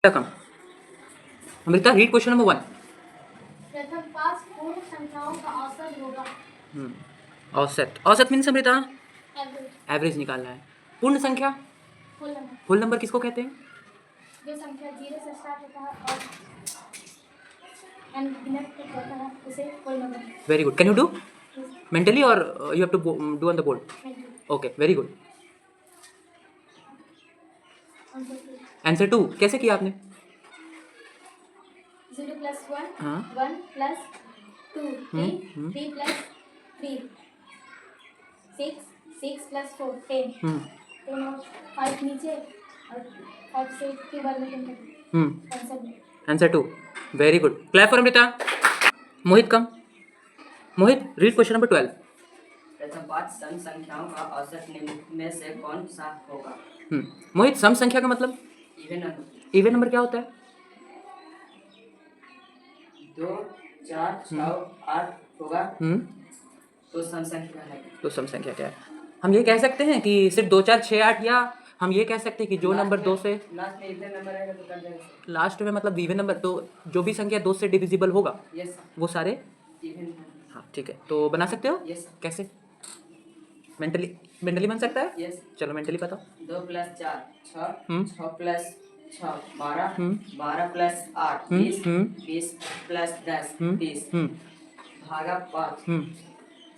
कम। Amrita read question number 1। प्रथम 5 पूर्ण संख्याओं का औसत होगा। औसत, औसत मीन्स अमृता एवरेज, एवरेज निकालना है। पूर्ण संख्या, होल नंबर, होल नंबर किसको कहते हैं? जो संख्या 0 से स्टार्ट होता है और अनगिनत तक होता है उसे whole number. Very good. Can you do mentally और you have to do on the board? Okay, very good. Answer 2 कैसे किया आपने? 0 + 1, हाँ 1 + 2, 3, 3 + 3, 6, 6 + 4, 10, 10 और 5 नीचे और 5 से 2 बार में answer 2, very good. Clap for Amrita. Mohit come. Mohit read question number 12। प्रथम 5 सम संख्याओं का औसत निम्न में से कौन सा होगा? मोहित सम संख्या का मतलब? Even number. इवन नंबर क्या होता है? 2, 4, 6, 8 होगा। तो सम संख्या है। तो सम संख्या क्या है? हम ये कह सकते हैं कि सिर्फ 2, 4, 6, 8, या हम ये कह सकते हैं कि जो नंबर 2 से लास्ट में इवन नंबर आएगा तो कर जाएगा। लास्ट में मतलब इवन नंबर, तो जो भी संख्या 2 से डिविजिबल होगा यस वो सारे इवन। हाँ ठीक है, तो बना सकते हो? यस कैसे? मेंटली बन सकता है? यस। चलो मेंटली बताओ। 2 + 4 6, 6 + 6 12, 12 + 8 20, 20 + 10 30, भागा 5,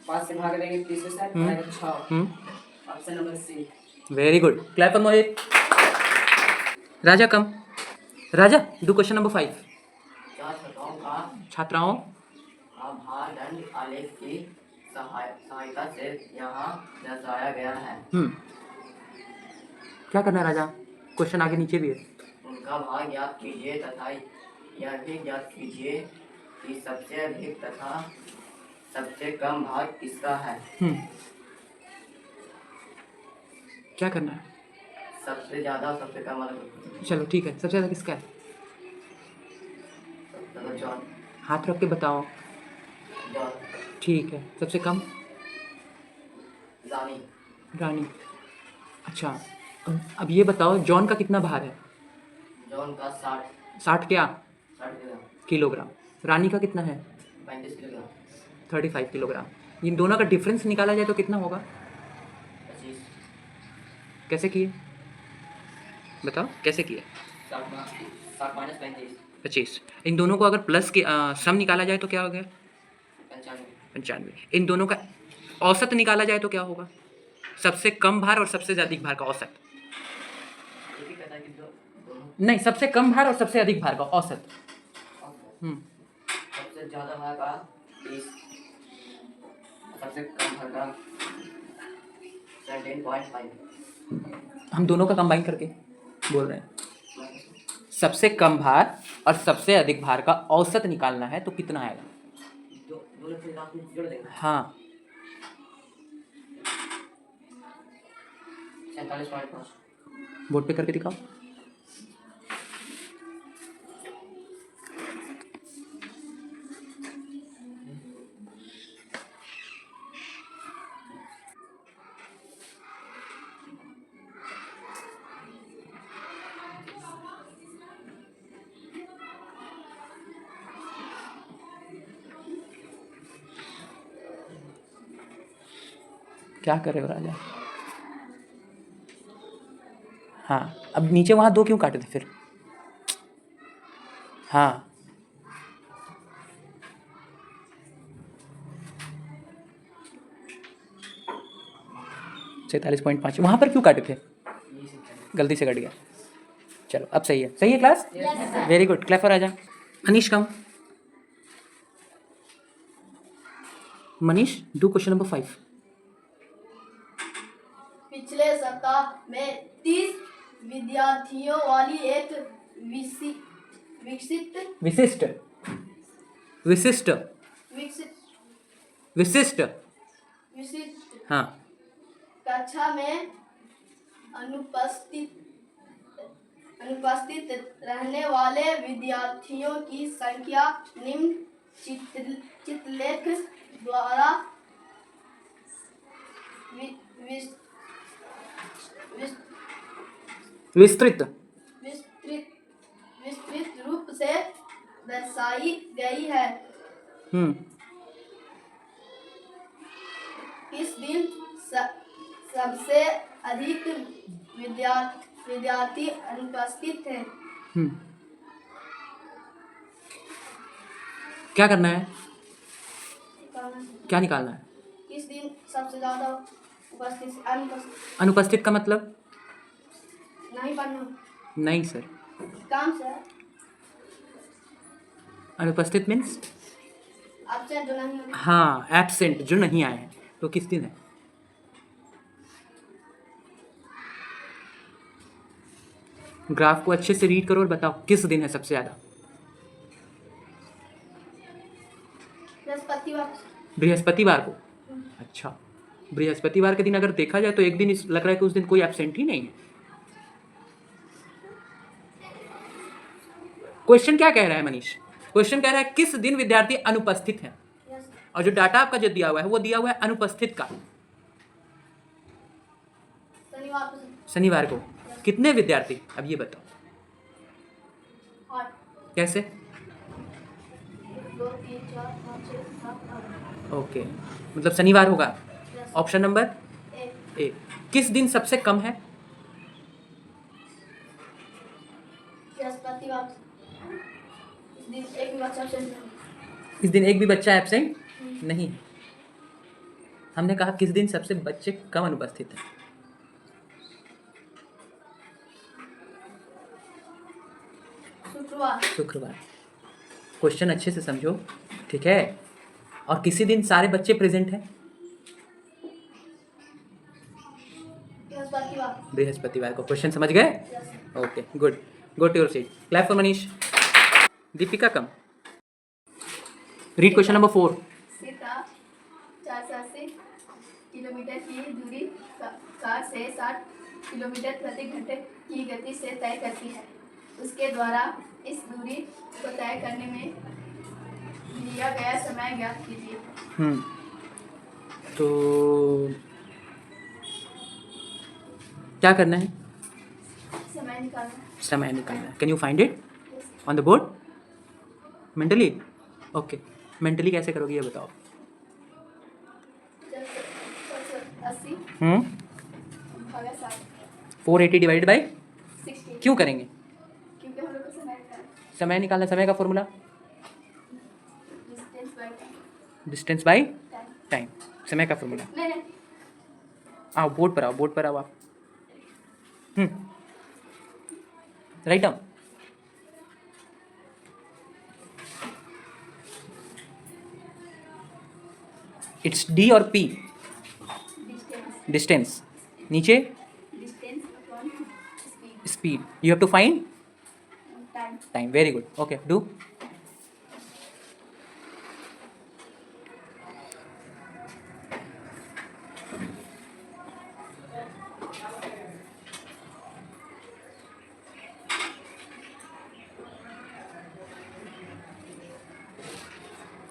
5 से भाग देंगे 30 से 7 आएगा 6। Option number C. Very good. Clap for Mohit. Raja come. Raja do question number 5। छात्राओं भादंड आलेख की सहायता से यहाँ दर्शाया गया है। क्या करना है राजा? क्वेश्चन आगे नीचे भी है। उनका भाग ज्ञात कीजिए तथा यह भी ज्ञात कीजिए कि सबसे अधिक तथा सबसे कम भाग किसका है। क्या करना है? सबसे ज्यादा और सबसे कम वाला। चलो ठीक है, सबसे ज़्यादा किसका है? जॉन। हाथ रख के बताओ। जॉन। ठीक है, सबसे कम? रानी। रानी। अच्छा, अब ये बताओ जॉन का कितना भार है? जॉन का 60। 60 क्या? 60 किलोग्राम। रानी का कितना है? 35 किलोग्राम। 35 किलोग्राम। इन दोनों का डिफरेंस निकाला जाए तो कितना होगा? 25। कैसे किए बताओ, कैसे किए? 60 - 35। 25। इन दोनों को अगर प्लस के सम निकाला जाए तो क्या हो गया? 95। 95। इन दोनों का औसत निकाला जाए तो क्या होगा? सबसे कम भार और सबसे अधिक भार का औसत। नहीं, सबसे कम भार और सबसे अधिक भार का औसत। सबसे ज्यादा भार का 30, सबसे कम भार का 17.5। हम दोनों का कंबाइन करके बोल रहे हैं। सबसे कम भार और सबसे अधिक भार का औसत निकालना है तो कितना आएगा? दोनों के लास्ट में जोड़ देंगे। हाँ 47.5। बोर्ड पे करके दिखाओ। क्या कर रहे हो राजा? हाँ, अब नीचे वहाँ 2 क्यों काटे थे फिर? हाँ 47.5 वहाँ पर क्यों काटे थे? गलती से कट गया। चलो अब सही है class? Very good. Clap for Raja. Anish come. Manish do question number 5। पिछले सप्ताह में 30 विद्यार्थियों वाली एक विशिष्ट हाँ कक्षा में अनुपस्थित रहने वाले विद्यार्थियों की संख्या निम्न चित्रलेख द्वारा विस्तृत से दर्शाई गई है। इस दिन सबसे अधिक विद्यार्थी अनुपस्थित थे। क्या करना है? क्या निकालना है? इस दिन सबसे ज्यादा उपस्थित अनुपस्थित का मतलब? नहीं पढ़ना। नहीं सर, काम सर। अनुपस्थित मीन्स एब्सेंट जो नहीं है। हाँ, एब्सेंट जो नहीं आए हैं। तो किस दिन है? ग्राफ को अच्छे से रीड करो और बताओ किस दिन है सबसे ज्यादा। बृहस्पतिवार। बृहस्पतिवार को? अच्छा, बृहस्पतिवार के दिन अगर देखा जाए तो एक दिन लग रहा है कि उस दिन कोई एब्सेंट ही नहीं है। क्वेश्चन क्या कह रहा है मनीष? क्वेश्चन कह रहा है किस दिन विद्यार्थी अनुपस्थित है, और जो डाटा आपका जो दिया हुआ है वो दिया हुआ है अनुपस्थित का। शनिवार को। कितने विद्यार्थी, अब ये बताओ। 8। कैसे? 2 3 4 5 6 7 8। ओके, मतलब शनिवार होगा। ऑप्शन नंबर एक। ए। किस दिन सबसे कम है? बृहस्पतिवार। इस दिन एक भी बच्चा absent नहीं। इस दिन एक भी बच्चा एब्सेंट नहीं है। हमने कहा किस दिन सबसे बच्चे कम अनुपस्थित है। शुक्रवार। शुक्रवार। क्वेश्चन अच्छे से समझो, ठीक है। और किसी दिन सारे बच्चे प्रेजेंट हैं? बृहस्पतिवार। बृहस्पतिवार को। क्वेश्चन समझ गए? Yes. Okay, good. Go to your seat. Clap for Manish. Deepika come. Read question number 4। Sita 480 kilometre की दूरी कार से 60 किलोमीटर प्रति घंटे की गति से तय करती है। उसके द्वारा इस दूरी को तय करने में लिया गया समय ज्ञात कीजिए। तो क्या करना है? समय निकालना। समय निकालना है। Can you find it on the board mentally? Okay, mentally कैसे करोगे ये बताओ। 80 भागा 60। 480 डिवाइडेड बाई 60। क्यों करेंगे? क्योंकि हम लोग को समय निकालना। समय निकालना। समय का formula distance by distance by time. Time. समय का फॉर्मूला। नहीं आओ बोर्ड पर आओ, बोर्ड पर आओ आप। Write down. इट्स डी और पी। डिस्टेंस। डिस्टेंस नीचे, distance upon speed. Speed. You have to find time. Time. Very good. Okay, do.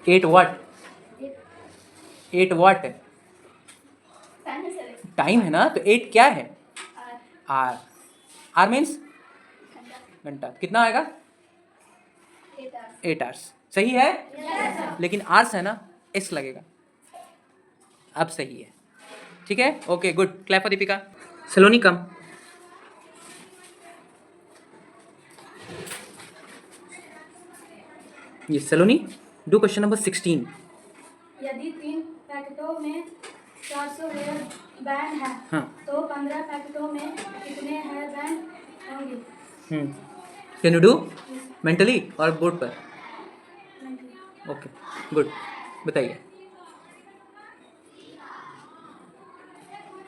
At what? 8 what time है सर। टाइम है ना, तो 8 क्या है? आर। आर। आर मीन्स घंटा। घंटा। कितना आएगा? 8 आवर्स। 8 आवर्स। सही है, यस सर। लेकिन आर्स है ना, एस लगेगा। अब सही है, ठीक है। Okay, good. Clap for Deepika. Saloni come. ये सलोनी, डू क्वेश्चन नंबर 16। यदि 3 पैकेटों में 400 हेयर बैंड है, हाँ। तो 15 पैकेटों में कितने हेयर बैंड होंगे? कैन यू डू मेंटली और बोर्ड पर? Okay, good. बताइए।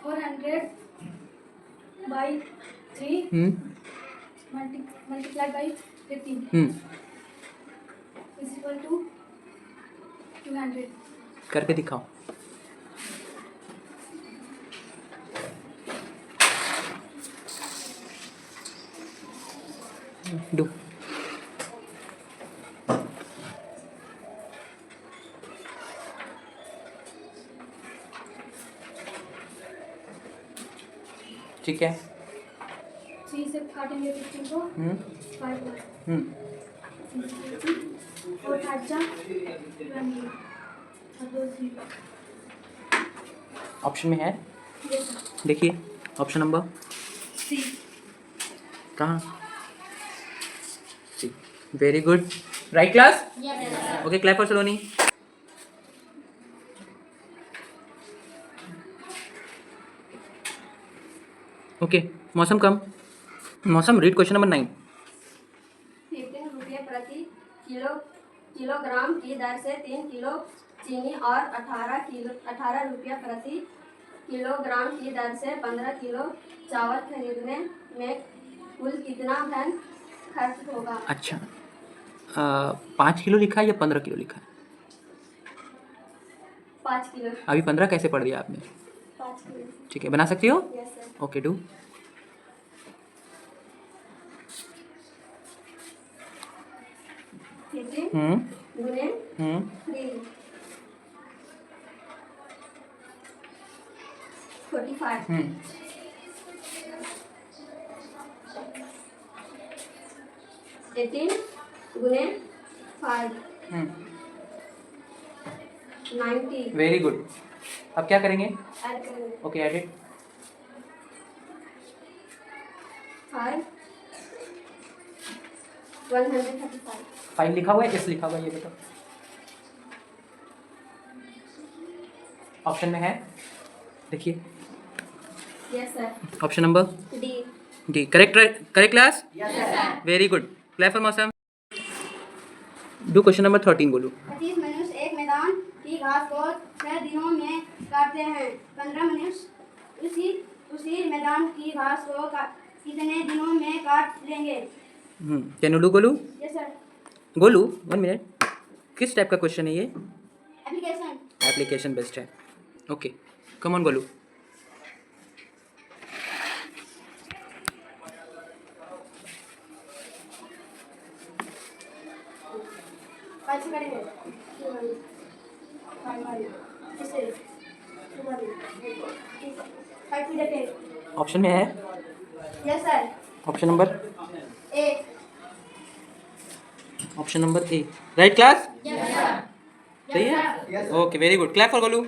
400 by 3 multiply by 15 is equal to 200। करके दिखाओ। डू। ठीक है। 3 से काटेंगे 15 को 5 बार। फोर थर्ड जा 20 ऑप्शन में है, यस सर देखिए ऑप्शन नंबर सी कहाँ, C. Very good, right class. Yes sir okay, clap for Saloni. Okay, Mausam come, मौसम रीड क्वेश्चन नंबर 9। 15 रुपये प्रति किलोग्राम की दर से 3 किलो चीनी और 18 रुपये प्रति किलोग्राम की दर से 15 किलो चावल खरीदने में कुल कितना धन खर्च होगा? अच्छा, 5 किलो लिखा है या 15 किलो लिखा है? 5 किलो। अभी 15 कैसे पढ़ दिया आपने? 5 किलो। ठीक है, बना सकती हो? Yes sir. Okay, do. गुने 3 45 18 गुने 5 90 वेरी गुड। अब क्या करेंगे? ऐड करेंगे। Okay, edit. 5 135 5 लिखा हुआ है, एस लिखा हुआ है, ये बताओ। ऑप्शन में है, देखिए yes sir. Option number D. D. Correct, correct class. Very good, clap for मौसम। डू क्वेश्चन नंबर 13, बोलो। 25 मनुष्य एक मैदान की घास को 6 दिनों में काटते हैं। 15 मनुष्य उसी मैदान की घास को कितने दिनों में काट लेंगे? Can you do Golu? Yes sir. Golu 1 minute, किस टाइप का क्वेश्चन है ये? एप्लीकेशन। एप्लीकेशन बेस्ड है। Okay, come on Golu. कैसे करेंगे? ऑप्शन में है, yes sir. Option number A. Option number A, right class. Yes sir सही है? Okay, very good, clap for Golu.